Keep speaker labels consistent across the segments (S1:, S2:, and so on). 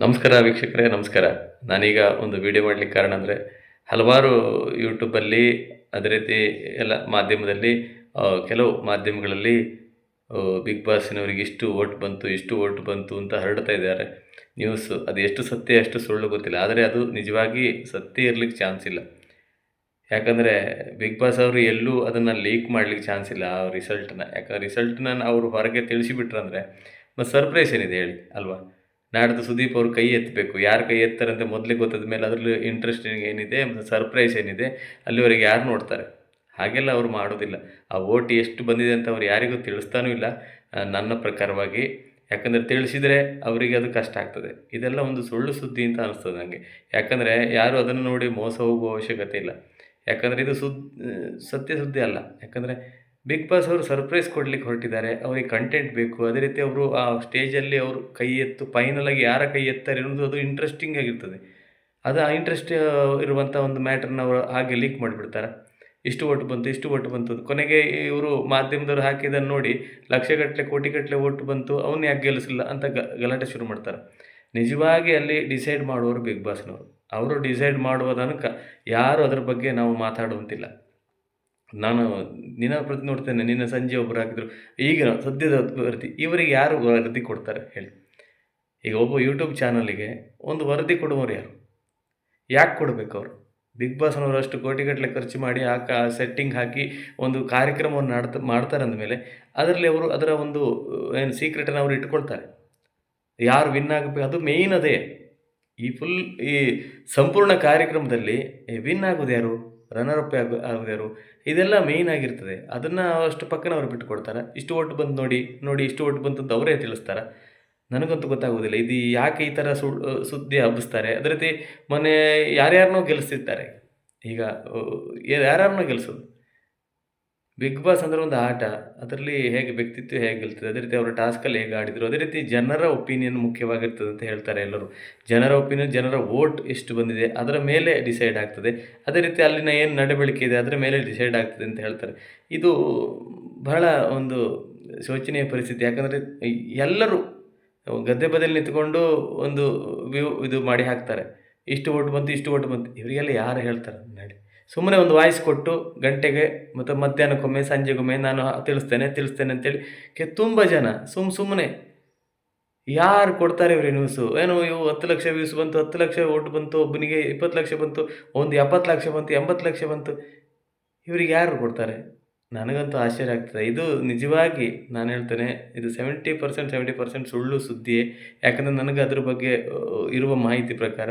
S1: ನಮಸ್ಕಾರ ವೀಕ್ಷಕರೇ, ನಮಸ್ಕಾರ. ನಾನೀಗ ಒಂದು ವಿಡಿಯೋ ಮಾಡಲಿಕ್ಕೆ ಕಾರಣ ಅಂದರೆ, ಹಲವಾರು ಯೂಟ್ಯೂಬಲ್ಲಿ ಅದೇ ರೀತಿ ಎಲ್ಲ ಮಾಧ್ಯಮದಲ್ಲಿ ಕೆಲವು ಮಾಧ್ಯಮಗಳಲ್ಲಿ ಬಿಗ್ ಬಾಸ್‌ನವರಿಗೆ ಇಷ್ಟು ವೋಟ್ ಬಂತು, ಇಷ್ಟು ವೋಟ್ ಬಂತು ಅಂತ ಹರಡ್ತಾ ಇದ್ದಾರೆ ನ್ಯೂಸ್. ಅದು ಎಷ್ಟು ಸತ್ಯ ಎಷ್ಟು ಸುಳ್ಳು ಗೊತ್ತಿಲ್ಲ. ಆದರೆ ಅದು ನಿಜವಾಗಿ ಸತ್ಯ ಇರಲಿಕ್ಕೆ ಚಾನ್ಸ್ ಇಲ್ಲ. ಯಾಕಂದರೆ ಬಿಗ್ ಬಾಸ್ ಅವರು ಎಲ್ಲೂ ಅದನ್ನು ಲೀಕ್ ಮಾಡಲಿಕ್ಕೆ ಚಾನ್ಸ್ ಇಲ್ಲ ಆ ರಿಸಲ್ಟನ್ನ. ಯಾಕಂದರೆ ರಿಸಲ್ಟನ್ನ ಅವರು ಹೊರಗೆ ತಿಳಿಸಿಬಿಟ್ರಂದರೆ ಮತ್ತು ಸರ್ಪ್ರೈಸ್ ಏನಿದೆ ಹೇಳಿ ಅಲ್ವಾ? ನಾಡ್ದು ಸುದೀಪ್ ಅವರು ಕೈ ಎತ್ತಬೇಕು. ಯಾರು ಕೈ ಎತ್ತಾರೆ ಅಂತ ಮೊದಲೇ ಗೊತ್ತಾದ ಮೇಲೆ ಅದರಲ್ಲಿ ಇಂಟ್ರೆಸ್ಟಿಂಗ್ ಏನಿದೆ, ಸರ್ಪ್ರೈಸ್ ಏನಿದೆ, ಅಲ್ಲಿವರೆಗೆ ಯಾರು ನೋಡ್ತಾರೆ? ಹಾಗೆಲ್ಲ ಅವರು ಮಾಡೋದಿಲ್ಲ. ಆ ವೋಟ್ ಎಷ್ಟು ಬಂದಿದೆ ಅಂತ ಅವ್ರು ಯಾರಿಗೂ ತಿಳಿಸ್ತಾನೂ ಇಲ್ಲ ನನ್ನ ಪ್ರಕಾರವಾಗಿ. ಯಾಕಂದರೆ ತಿಳಿಸಿದರೆ ಅವರಿಗೆ ಅದು ಕಷ್ಟ ಆಗ್ತದೆ. ಇದೆಲ್ಲ ಒಂದು ಸುಳ್ಳು ಸುದ್ದಿ ಅಂತ ಅನಿಸ್ತದೆ ನನಗೆ. ಯಾಕಂದರೆ ಯಾರು ಅದನ್ನು ನೋಡಿ ಮೋಸ ಹೋಗುವ ಅವಶ್ಯಕತೆ ಇಲ್ಲ. ಯಾಕಂದರೆ ಇದು ಸತ್ಯ ಸುದ್ದಿ ಅಲ್ಲ. ಯಾಕಂದರೆ ಬಿಗ್ ಬಾಸ್ ಅವರು ಸರ್ಪ್ರೈಸ್ ಕೊಡ್ಲಿಕ್ಕೆ ಹೊರಟಿದ್ದಾರೆ. ಅವರಿಗೆ ಕಂಟೆಂಟ್ ಬೇಕು. ಅದೇ ರೀತಿ ಅವರು ಆ ಸ್ಟೇಜಲ್ಲಿ ಅವರು ಕೈ ಎತ್ತು ಫೈನಲಾಗಿ ಯಾರ ಕೈ ಎತ್ತಾರೆ ಅನ್ನೋದು ಅದು ಇಂಟ್ರೆಸ್ಟಿಂಗ್ ಆಗಿರ್ತದೆ. ಅದು ಆ ಇಂಟ್ರೆಸ್ಟ್ ಇರುವಂಥ ಒಂದು ಮ್ಯಾಟ್ರನ್ನ ಅವರು ಹಾಗೆ ಲೀಕ್ ಮಾಡಿಬಿಡ್ತಾರೆ. ಇಷ್ಟು ಓಟ್ ಬಂತು, ಇಷ್ಟು ಓಟ್ ಬಂತು. ಕೊನೆಗೆ ಇವರು ಮಾಧ್ಯಮದವ್ರು ಹಾಕಿದ್ದನ್ನು ನೋಡಿ ಲಕ್ಷಗಟ್ಟಲೆ, ಕೋಟಿಗಟ್ಟಲೆ ಓಟ್ ಬಂತು, ಅವ್ನು ಯಾಕೆ ಗೆಲ್ಲಿಸಲಿಲ್ಲ ಅಂತ ಗಲಾಟೆ ಶುರು ಮಾಡ್ತಾರೆ. ನಿಜವಾಗಿ ಅಲ್ಲಿ ಡಿಸೈಡ್ ಮಾಡುವವರು ಬಿಗ್ ಬಾಸ್‌ನವರು. ಅವರು ಡಿಸೈಡ್ ಮಾಡುವ ತನಕ ಯಾರು ಅದರ ಬಗ್ಗೆ ನಾವು ಮಾತಾಡುವಂತಿಲ್ಲ. ನಾನು ದಿನಪ್ರತಿ ನೋಡ್ತೇನೆ. ನಿನ್ನೆ ಸಂಜೆ ಒಬ್ಬರು ಹಾಕಿದ್ರು, ಈಗಿನ ಸದ್ಯದ ವರದಿ. ಇವರಿಗೆ ಯಾರು ವರದಿ ಕೊಡ್ತಾರೆ ಹೇಳಿ? ಈಗ ಒಬ್ಬ ಯೂಟ್ಯೂಬ್ ಚಾನಲಿಗೆ ಒಂದು ವರದಿ ಕೊಡುವವರು ಯಾರು? ಯಾಕೆ ಕೊಡಬೇಕು ಅವರು? ಬಿಗ್ ಬಾಸ್‌ನವರು ಅಷ್ಟು ಕೋಟಿಗಟ್ಟಲೆ ಖರ್ಚು ಮಾಡಿ ಸೆಟ್ಟಿಂಗ್ ಹಾಕಿ ಒಂದು ಕಾರ್ಯಕ್ರಮವನ್ನು ಮಾಡ್ತಾರೆ ಅಂದಮೇಲೆ ಅದರಲ್ಲಿ ಅವರು ಅದರ ಒಂದು ಏನು ಸೀಕ್ರೆಟನ್ನು ಅವರು ಇಟ್ಕೊಳ್ತಾರೆ. ಯಾರು ವಿನ್ ಆಗಬೇಕು ಅದು ಮೇಯ್ನ್ ಅದೇ. ಈ ಸಂಪೂರ್ಣ ಕಾರ್ಯಕ್ರಮದಲ್ಲಿ ವಿನ್ ಆಗೋದು ಯಾರು? ರನ್ನರ್ ಅಪ್ ಆಗೋದು ಯಾರು? ಇದೆಲ್ಲ ಮೇಯ್ನ್ ಆಗಿರ್ತದೆ. ಅದನ್ನು ಅಷ್ಟು ಪಕ್ಕನ ಅವ್ರು ಬಿಟ್ಟುಕೊಡ್ತಾರೆ. ಇಷ್ಟು ಓಟ್ ಬಂತು ನೋಡಿ ಇಷ್ಟು ಓಟ್ ಬಂತು ಅಂತ ಅವರೇ ತಿಳಿಸ್ತಾರೆ. ನನಗಂತೂ ಗೊತ್ತಾಗೋದಿಲ್ಲ. ಇದು ಯಾಕೆ ಈ ಥರ ಸುದ್ದಿ ಹಬ್ಬಿಸ್ತಾರೆ? ಅದೇ ರೀತಿ ಮೊನ್ನೆ ಯಾರ್ಯಾರನ್ನೋ ಗೆಲ್ಲಿಸ್ತಿರ್ತಾರೆ. ಈಗ ಯಾರ್ಯಾರನ್ನೋ ಗೆಲ್ಲಿಸೋದು. ಬಿಗ್ ಬಾಸ್ ಅಂದರೆ ಒಂದು ಆಟ. ಅದರಲ್ಲಿ ಹೇಗೆ ವ್ಯಕ್ತಿತ್ವ ಹೇಗೆ ಗೆಲ್ತದೆ, ಅದೇ ರೀತಿ ಅವರ ಟಾಸ್ಕಲ್ಲಿ ಹೇಗೆ ಆಡಿದರು, ಅದೇ ರೀತಿ ಜನರ ಒಪಿನಿಯನ್ ಮುಖ್ಯವಾಗಿರ್ತದೆ ಅಂತ ಹೇಳ್ತಾರೆ ಎಲ್ಲರೂ. ಜನರ ಒಪಿನಿಯನ್, ಜನರ ವೋಟ್ ಎಷ್ಟು ಬಂದಿದೆ ಅದರ ಮೇಲೆ ಡಿಸೈಡ್ ಆಗ್ತದೆ. ಅದೇ ರೀತಿ ಅಲ್ಲಿನ ಏನು ನಡವಳಿಕೆ ಇದೆ ಅದರ ಮೇಲೆ ಡಿಸೈಡ್ ಆಗ್ತದೆ ಅಂತ ಹೇಳ್ತಾರೆ. ಇದು ಬಹಳ ಒಂದು ಶೋಚನೀಯ ಪರಿಸ್ಥಿತಿ. ಯಾಕಂದರೆ ಎಲ್ಲರೂ ಗದ್ದೆ ಬದಿಯಲ್ಲಿ ನಿಂತ್ಕೊಂಡು ಒಂದು ಇದು ಮಾಡಿ ಹಾಕ್ತಾರೆ. ಇಷ್ಟು ವೋಟ್ ಬಂತು, ಇಷ್ಟು ವೋಟ್ ಬಂತು. ಇವರಿಗೆಲ್ಲ ಯಾರು ಹೇಳ್ತಾರೆ ನೋಡಿ? ಸುಮ್ಮನೆ ಒಂದು ವಾಯ್ಸ್ ಕೊಟ್ಟು ಗಂಟೆಗೆ ಮತ್ತು ಮಧ್ಯಾಹ್ನಕ್ಕೊಮ್ಮೆ, ಸಂಜೆಗೊಮ್ಮೆ ನಾನು ತಿಳಿಸ್ತೇನೆ ಅಂತೇಳಿ ತುಂಬ ಜನ ಸುಮ್ಮನೆ ಯಾರು ಕೊಡ್ತಾರೆ ಇವ್ರಿಗೆ ನ್ಯೂಸು? ಏನೋ ಇವು 10 ಲಕ್ಷ ವ್ಯೂಸ್ ಬಂತು, 10 ಲಕ್ಷ ವೋಟ್ ಬಂತು, ಒಬ್ಬನಿಗೆ 20 ಲಕ್ಷ ಬಂತು, ಒಂದು 70 ಲಕ್ಷ ಬಂತು, 80 ಲಕ್ಷ ಬಂತು. ಇವರಿಗೆ ಯಾರು ಕೊಡ್ತಾರೆ? ನನಗಂತೂ ಆಶ್ಚರ್ಯ ಆಗ್ತದೆ. ಇದು ನಿಜವಾಗಿ ನಾನು ಹೇಳ್ತೇನೆ, ಇದು 70% ಸುಳ್ಳು ಸುದ್ದಿಯೇ. ಯಾಕಂದರೆ ನನಗೆ ಅದ್ರ ಬಗ್ಗೆ ಇರುವ ಮಾಹಿತಿ ಪ್ರಕಾರ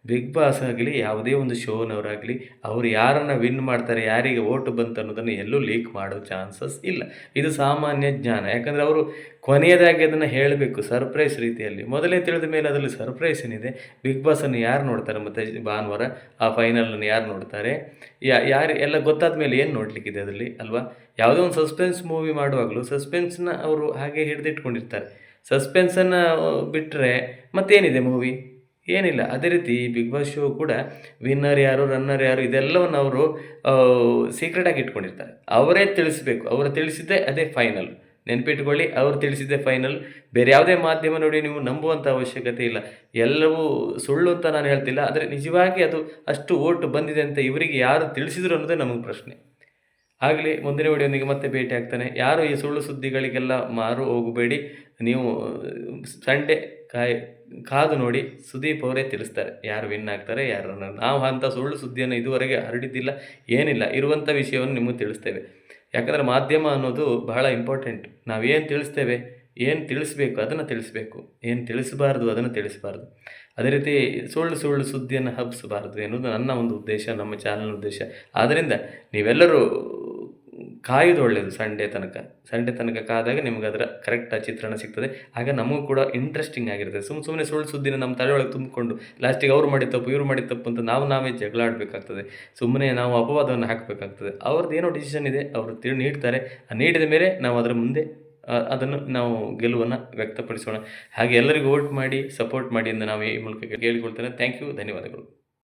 S1: ಬಿಗ್ ಬಾಸ್ ಆಗಲಿ, ಯಾವುದೇ ಒಂದು ಶೋನವರಾಗಲಿ, ಅವರು ಯಾರನ್ನು ವಿನ್ ಮಾಡ್ತಾರೆ, ಯಾರಿಗೆ ಓಟು ಬಂತು ಅನ್ನೋದನ್ನು ಎಲ್ಲೂ ಲೀಕ್ ಮಾಡೋ ಚಾನ್ಸಸ್ ಇಲ್ಲ. ಇದು ಸಾಮಾನ್ಯ ಜ್ಞಾನ. ಯಾಕಂದರೆ ಅವರು ಕೊನೆಯದಾಗಿ ಅದನ್ನು ಹೇಳಬೇಕು ಸರ್ಪ್ರೈಸ್ ರೀತಿಯಲ್ಲಿ. ಮೊದಲೇ ತಿಳಿದ ಮೇಲೆ ಅದರಲ್ಲಿ ಸರ್ಪ್ರೈಸ್ ಏನಿದೆ? ಬಿಗ್ ಬಾಸನ್ನು ಯಾರು ನೋಡ್ತಾರೆ? ಮತ್ತು ಭಾನುವಾರ ಆ ಫೈನಲನ್ನು ಯಾರು ನೋಡ್ತಾರೆ? ಯಾರು ಎಲ್ಲ ಗೊತ್ತಾದ ಮೇಲೆ ಏನು ನೋಡಲಿಕ್ಕಿದೆ ಅದರಲ್ಲಿ ಅಲ್ವಾ? ಯಾವುದೋ ಒಂದು ಸಸ್ಪೆನ್ಸ್ ಮೂವಿ ಮಾಡುವಾಗಲೂ ಸಸ್ಪೆನ್ಸ್ನ ಅವರು ಹಾಗೆ ಹಿಡಿದಿಟ್ಕೊಂಡಿರ್ತಾರೆ. ಸಸ್ಪೆನ್ಸನ್ನು ಬಿಟ್ಟರೆ ಮತ್ತೇನಿದೆ ಮೂವಿ? ಏನಿಲ್ಲ. ಅದೇ ರೀತಿ ಬಿಗ್ ಬಾಸ್ ಶೋ ಕೂಡ ವಿನ್ನರ್ ಯಾರು, ರನ್ನರ್ ಯಾರು ಇದೆಲ್ಲವನ್ನು ಅವರು ಸೀಕ್ರೆಟಾಗಿ ಇಟ್ಕೊಂಡಿರ್ತಾರೆ. ಅವರೇ ತಿಳಿಸಬೇಕು. ಅವರು ತಿಳಿಸಿದ್ದೇ ಅದೇ ಫೈನಲ್. ನೆನಪಿಟ್ಕೊಳ್ಳಿ, ಅವರು ತಿಳಿಸಿದ್ದೇ ಫೈನಲ್. ಬೇರೆ ಯಾವುದೇ ಮಾಧ್ಯಮ ನೋಡಿ ನೀವು ನಂಬುವಂಥ ಅವಶ್ಯಕತೆ ಇಲ್ಲ. ಎಲ್ಲವೂ ಸುಳ್ಳು ಅಂತ ನಾನು ಹೇಳ್ತಿಲ್ಲ. ಆದರೆ ನಿಜವಾಗಿ ಅದು ಅಷ್ಟು ಓಟು ಬಂದಿದೆ ಅಂತ ಇವರಿಗೆ ಯಾರು ತಿಳಿಸಿದ್ರು ಅನ್ನೋದೇ ನಮಗೆ ಪ್ರಶ್ನೆ. ಆಗಲಿ, ಮುಂದಿನ ವಿಡಿಯೋನಿಗೆ ಮತ್ತೆ ಭೇಟಿ ಆಗ್ತಾನೆ. ಯಾರು ಈ ಸುಳ್ಳು ಸುದ್ದಿಗಳಿಗೆಲ್ಲ ಮಾರು ಹೋಗಬೇಡಿ. ನೀವು ಸಂಡೇ ಕಾದು ನೋಡಿ. ಸುದೀಪ್ ಅವರೇ ತಿಳಿಸ್ತಾರೆ ಯಾರು ವಿನ್ ಆಗ್ತಾರೆ, ಯಾರು ರನ್ನರ್. ನಾವು ಅಂಥ ಸುಳ್ಳು ಸುದ್ದಿಯನ್ನು ಇದುವರೆಗೆ ಹರಡಿದ್ದಿಲ್ಲ, ಏನಿಲ್ಲ. ಇರುವಂಥ ವಿಷಯವನ್ನು ನಿಮಗೆ ತಿಳಿಸ್ತೇವೆ. ಯಾಕಂದರೆ ಮಾಧ್ಯಮ ಅನ್ನೋದು ಬಹಳ ಇಂಪಾರ್ಟೆಂಟ್. ನಾವೇನು ತಿಳಿಸ್ತೇವೆ, ಏನು ತಿಳಿಸ್ಬೇಕು ಅದನ್ನು ತಿಳಿಸ್ಬೇಕು, ಏನು ತಿಳಿಸಬಾರ್ದು ಅದನ್ನು ತಿಳಿಸಬಾರ್ದು. ಅದೇ ರೀತಿ ಸುಳ್ಳು ಸುದ್ದಿಯನ್ನು ಹಬ್ಬಿಸಬಾರ್ದು ಎನ್ನುವುದು ನನ್ನ ಒಂದು ಉದ್ದೇಶ, ನಮ್ಮ ಚಾನಲ್ನ ಉದ್ದೇಶ. ಆದ್ದರಿಂದ ನೀವೆಲ್ಲರೂ ಕಾಯೋದು ಒಳ್ಳೆಯದು. ಸಂಡೇ ತನಕ ಕಾದಾಗ ನಿಮ್ಗೆ ಅದರ ಕರೆಕ್ಟ್ ಚಿತ್ರಣ ಸಿಗ್ತದೆ. ಆಗ ನಮಗೂ ಕೂಡ ಇಂಟ್ರೆಸ್ಟಿಂಗ್ ಆಗಿರ್ತದೆ. ಸುಮ್ಮನೆ ಸುಳ್ಳು ಸುದ್ದಿನ ನಮ್ಮ ತಲೆಯೊಳಗೆ ತುಂಬಿಕೊಂಡು ಲಾಸ್ಟಿಗೆ ಅವ್ರು ಮಾಡಿದ ತಪ್ಪು, ಇವ್ರು ಮಾಡಿದ ತಪ್ಪು ಅಂತ ನಾವೇ ಜಗಳ ಆಡಬೇಕಾಗ್ತದೆ. ಸುಮ್ಮನೆ ನಾವು ಅಪವಾದವನ್ನು ಹಾಕಬೇಕಾಗ್ತದೆ. ಅವ್ರದ್ದು ಏನೋ ಡಿಸಿಷನ್ ಇದೆ, ಅವರು ನೀಡ್ತಾರೆ. ನೀಡಿದ ಮೇಲೆ ನಾವು ಅದರ ಮುಂದೆ ಅದನ್ನು ನಾವು ಗೆಲುವನ್ನು ವ್ಯಕ್ತಪಡಿಸೋಣ. ಹಾಗೆ ಎಲ್ಲರಿಗೂ ವೋಟ್ ಮಾಡಿ, ಸಪೋರ್ಟ್ ಮಾಡಿ ಎಂದು ನಾವು ಈ ಮೂಲಕ ಕೇಳಿಕೊಳ್ತೇನೆ. ಥ್ಯಾಂಕ್ ಯು, ಧನ್ಯವಾದಗಳು.